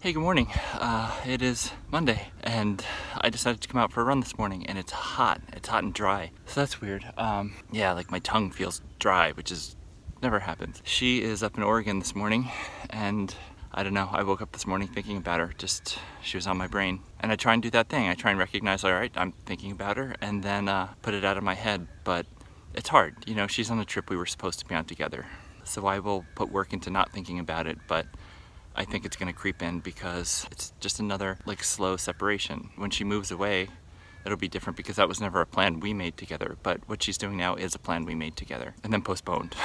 Hey, good morning. It is Monday, and I decided to come out for a run this morning, and it's hot. It's hot and dry, so that's weird. Yeah, like my tongue feels dry, which is never happens. She is up in Oregon this morning, and I don't know, I woke up this morning thinking about her. She was on my brain. And I try and do that thing. I try and recognize, all right, I'm thinking about her, and then put it out of my head, but it's hard. You know, she's on a trip we were supposed to be on together. So I will put work into not thinking about it, but I think it's gonna creep in because it's just another like slow separation. When she moves away, it'll be different because that was never a plan we made together, but what she's doing now is a plan we made together and then postponed.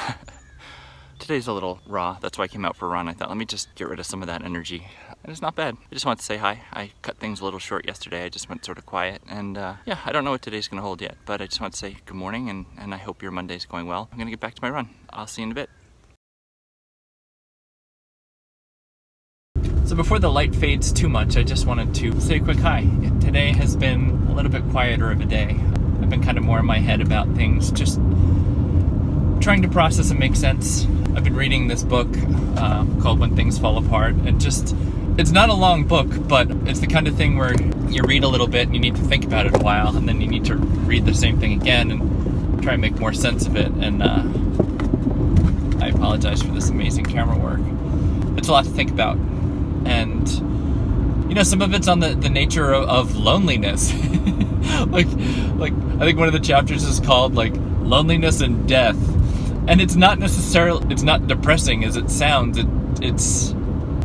Today's a little raw, that's why I came out for a run. I thought, let me just get rid of some of that energy. And it's not bad. I just wanted to say hi. I cut things a little short yesterday. I just went sort of quiet, and yeah, I don't know what today's gonna hold yet, but I just want to say good morning, and I hope your Monday's going well. I'm gonna get back to my run. I'll see you in a bit. So before the light fades too much, I just wanted to say a quick hi. Today has been a little bit quieter of a day. I've been kind of more in my head about things, just trying to process and make sense. I've been reading this book called When Things Fall Apart, and it's not a long book, but it's the kind of thing where you read a little bit and you need to think about it a while, and then you need to read the same thing again and try and make more sense of it. And I apologize for this amazing camera work. It's a lot to think about. And you know, some of it's on the nature of loneliness. like I think one of the chapters is called like loneliness and death, and it's not depressing as it sounds. It's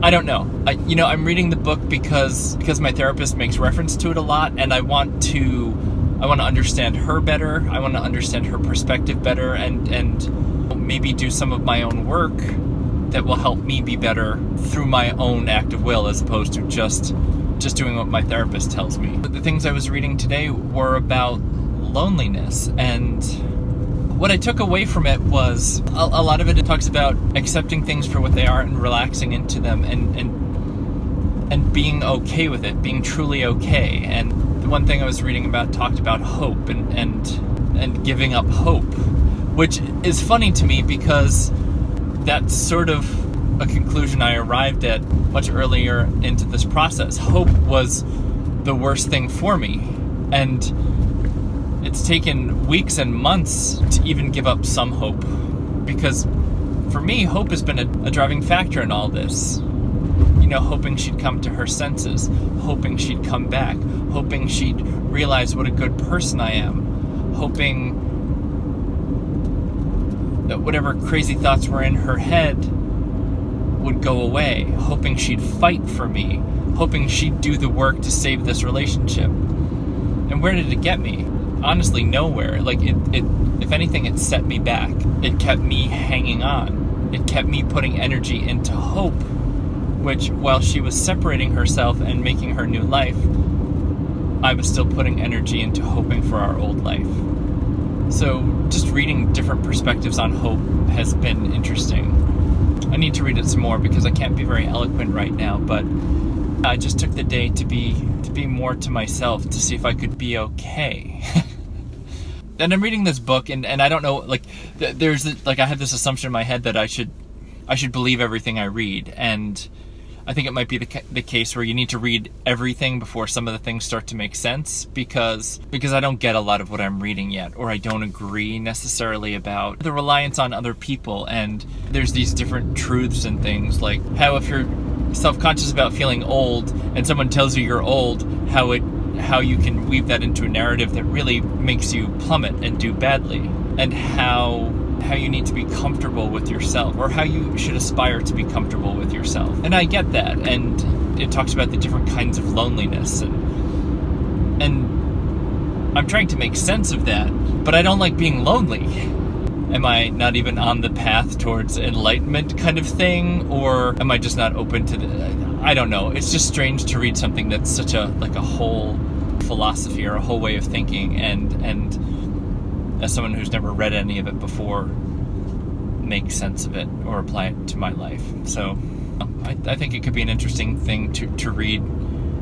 I don't know. I'm reading the book because my therapist makes reference to it a lot, and I want to understand her better. I want to understand her perspective better, and maybe do some of my own work that will help me be better through my own act of will, as opposed to just doing what my therapist tells me. But the things I was reading today were about loneliness, and what I took away from it was a lot of it talks about accepting things for what they are and relaxing into them, and being okay with it, being truly okay. And the one thing I was reading about talked about hope and giving up hope, which is funny to me because that's sort of a conclusion I arrived at much earlier into this process. Hope was the worst thing for me, and it's taken weeks and months to even give up some hope, because for me, hope has been a driving factor in all this. You know, hoping she'd come to her senses, hoping she'd come back, hoping she'd realize what a good person I am, hoping that whatever crazy thoughts were in her head would go away, hoping she'd fight for me, hoping she'd do the work to save this relationship. And where did it get me? Honestly, nowhere. Like, if anything, it set me back. It kept me hanging on. It kept me putting energy into hope, which, while she was separating herself and making her new life, I was still putting energy into hoping for our old life. So just reading different perspectives on hope has been interesting. I need to read it some more because I can't be very eloquent right now, but I just took the day to be more to myself, to see if I could be okay. And I'm reading this book, and I don't know, like, I had this assumption in my head that I should believe everything I read, and I think it might be the case where you need to read everything before some of the things start to make sense, because I don't get a lot of what I'm reading yet, or I don't agree necessarily about the reliance on other people. And there's these different truths and things, like how if you're self-conscious about feeling old and someone tells you you're old, how you can weave that into a narrative that really makes you plummet and do badly, and how you need to be comfortable with yourself, or how you should aspire to be comfortable with yourself. And I get that, and it talks about the different kinds of loneliness, and I'm trying to make sense of that, but I don't like being lonely. Am I not even on the path towards enlightenment kind of thing, or am I just not open to I don't know. It's just strange to read something that's such a whole philosophy or a whole way of thinking, and as someone who's never read any of it before, make sense of it or apply it to my life. So I think it could be an interesting thing to read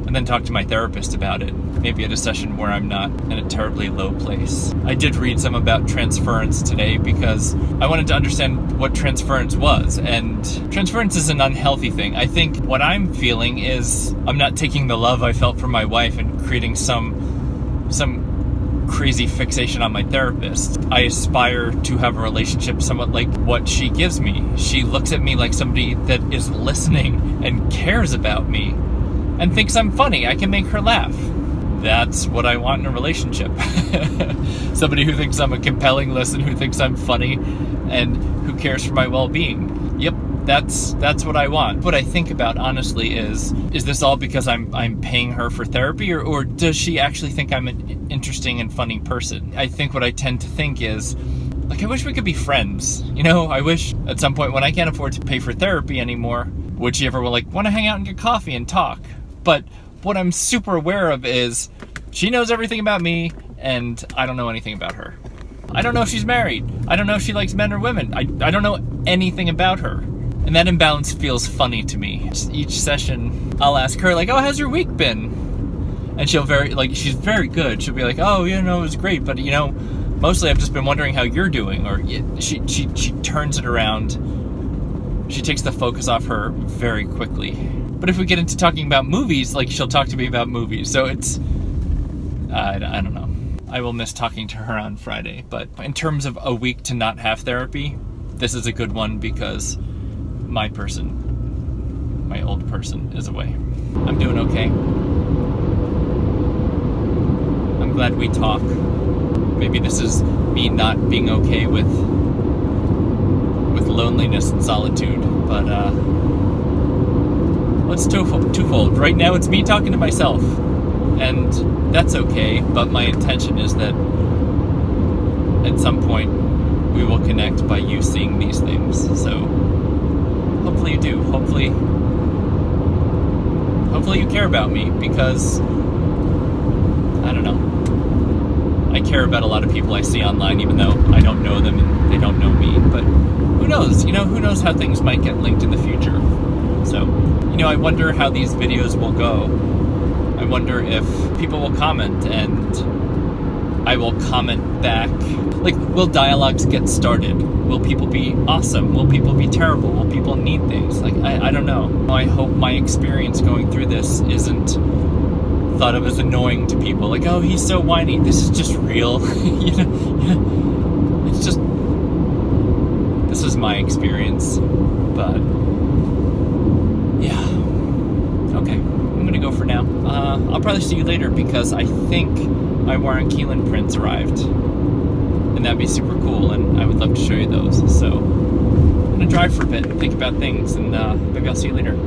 and then talk to my therapist about it, maybe at a session where I'm not in a terribly low place. I did read some about transference today because I wanted to understand what transference was, and transference is an unhealthy thing. I think what I'm feeling is I'm not taking the love I felt for my wife and creating some crazy fixation on my therapist. I aspire to have a relationship somewhat like what she gives me. She looks at me like somebody that is listening and cares about me and thinks I'm funny. I can make her laugh. That's what I want in a relationship. Somebody who thinks I'm a compelling listen, who thinks I'm funny, and who cares for my well-being. Yep, that's what I want. What I think about, honestly, is this all because I'm paying her for therapy, or does she actually think I'm an interesting and funny person? I think what I tend to think is, like, I wish we could be friends. You know, I wish at some point when I can't afford to pay for therapy anymore, would she ever want to hang out and get coffee and talk? But what I'm super aware of is she knows everything about me and I don't know anything about her. I don't know if she's married. I don't know if she likes men or women. I don't know anything about her. And that imbalance feels funny to me. Each session, I'll ask her, like, oh, how's your week been? And she'll she's very good. She'll be like, oh, you know, it was great, but, you know, mostly I've just been wondering how you're doing. Or she turns it around. She takes the focus off her very quickly. But if we get into talking about movies, like, she'll talk to me about movies. So it's, I don't know. I will miss talking to her on Friday. But in terms of a week to not have therapy, this is a good one because my old person, is away. I'm doing okay. I'm glad we talk. Maybe this is me not being okay with loneliness and solitude, but it's twofold. Right now it's me talking to myself, and that's okay, but my intention is that at some point we will connect by you seeing these things. So hopefully you do. Hopefully you care about me, because I don't know. I care about a lot of people I see online, even though I don't know them and they don't know me. But who knows? You know, who knows how things might get linked in the future. So, you know, I wonder how these videos will go. I wonder if people will comment and I will comment back. Like, will dialogues get started? Will people be awesome? Will people be terrible? Will people need things? Like, I don't know. I hope my experience going through this isn't thought of as annoying to people. Like, oh, he's so whiny. This is just real. You know, it's just, this is my experience. But yeah, okay, I'm gonna go for now. I'll probably see you later, because I think my Warren Keelan prints arrived, and that'd be super cool, and I would love to show you those. So I'm gonna drive for a bit and think about things, and maybe I'll see you later.